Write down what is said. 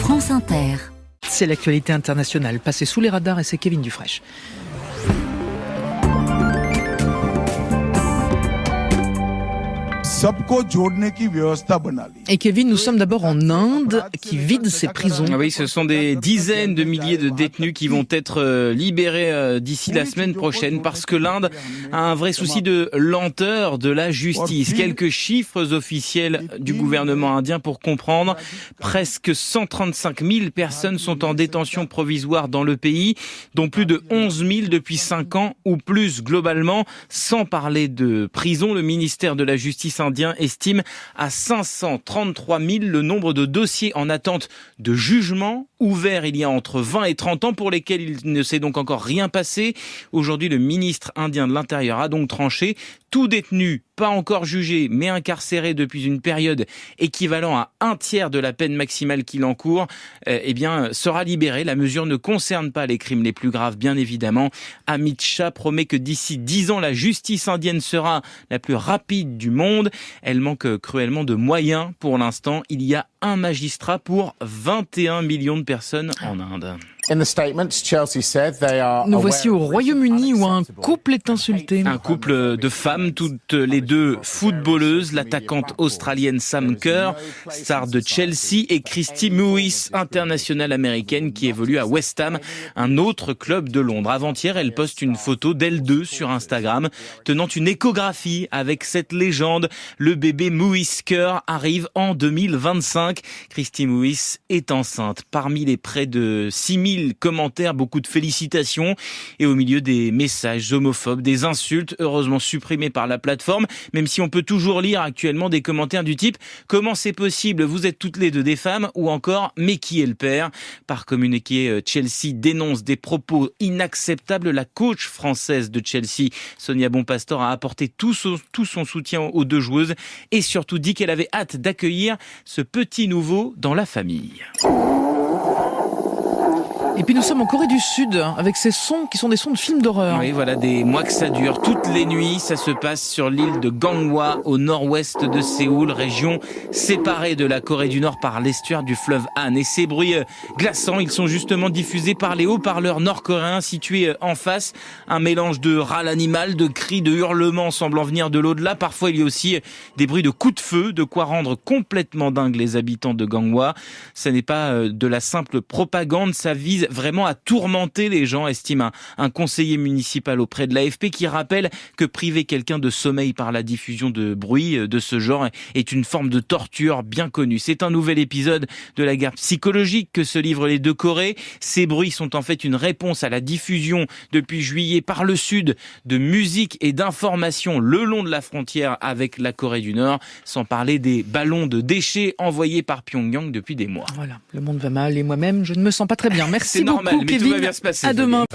France Inter. C'est l'actualité internationale passée sous les radars et c'est Kevin Dufresne. Et Kevin, nous sommes d'abord en Inde qui vide ses prisons. Oui, ce sont des dizaines de milliers de détenus qui vont être libérés d'ici la semaine prochaine parce que l'Inde a un vrai souci de lenteur de la justice. Quelques chiffres officiels du gouvernement indien pour comprendre. Presque 135 000 personnes sont en détention provisoire dans le pays, dont plus de 11 000 depuis 5 ans ou plus globalement. Sans parler de prison, le ministère de la Justice indien estime à 533 000 le nombre de dossiers en attente de jugement ouverts il y a entre 20 et 30 ans pour lesquels il ne s'est donc encore rien passé. Aujourd'hui, le ministre indien de l'Intérieur a donc tranché. Tout détenu, pas encore jugé, mais incarcéré depuis une période équivalent à un tiers de la peine maximale qu'il encourt, sera libéré. La mesure ne concerne pas les crimes les plus graves, bien évidemment. Amit Shah promet que d'ici 10 ans, la justice indienne sera la plus rapide du monde. Elle manque cruellement de moyens pour l'instant. Il y a un magistrat pour 21 millions de personnes en Inde. Nous voici au Royaume-Uni où un couple est insulté. Un couple de femmes, toutes les deux footballeuses, l'attaquante australienne Sam Kerr, star de Chelsea, et Christy Mewis, internationale américaine qui évolue à West Ham, un autre club de Londres. Avant-hier, elle poste une photo d'elles deux sur Instagram, tenant une échographie avec cette légende. Le bébé Mewis Kerr arrive en 2025. Christy Mewis est enceinte. Parmi les près de 6000 commentaires, beaucoup de félicitations et au milieu des messages homophobes, des insultes, heureusement supprimés par la plateforme, même si on peut toujours lire actuellement des commentaires du type « Comment c'est possible, vous êtes toutes les deux des femmes ?» ou encore « Mais qui est le père ?» Par communiqué, Chelsea dénonce des propos inacceptables. La coach française de Chelsea, Sonia Bonpastor, a apporté tout son soutien aux deux joueuses et surtout dit qu'elle avait hâte d'accueillir ce petit nouveau dans la famille. Et puis nous sommes en Corée du Sud, avec ces sons qui sont des sons de films d'horreur. Oui, voilà, des mois que ça dure. Toutes les nuits, ça se passe sur l'île de Gangwon, au nord-ouest de Séoul, région séparée de la Corée du Nord par l'estuaire du fleuve Han. Et ces bruits glaçants, ils sont justement diffusés par les haut-parleurs nord-coréens situés en face. Un mélange de râle animal, de cris, de hurlements semblant venir de l'au-delà. Parfois, il y a aussi des bruits de coups de feu, de quoi rendre complètement dingues les habitants de Gangwon. Ça n'est pas de la simple propagande, ça vise vraiment à tourmenter les gens, estime un conseiller municipal auprès de l'AFP qui rappelle que priver quelqu'un de sommeil par la diffusion de bruit de ce genre est une forme de torture bien connue. C'est un nouvel épisode de la guerre psychologique que se livrent les deux Corées. Ces bruits sont en fait une réponse à la diffusion depuis juillet par le Sud de musique et d'informations le long de la frontière avec la Corée du Nord, sans parler des ballons de déchets envoyés par Pyongyang depuis des mois. Voilà, le monde va mal et moi-même, je ne me sens pas très bien. Merci C'est normal, beaucoup, mais Kevin. tout va bien se passer. À demain.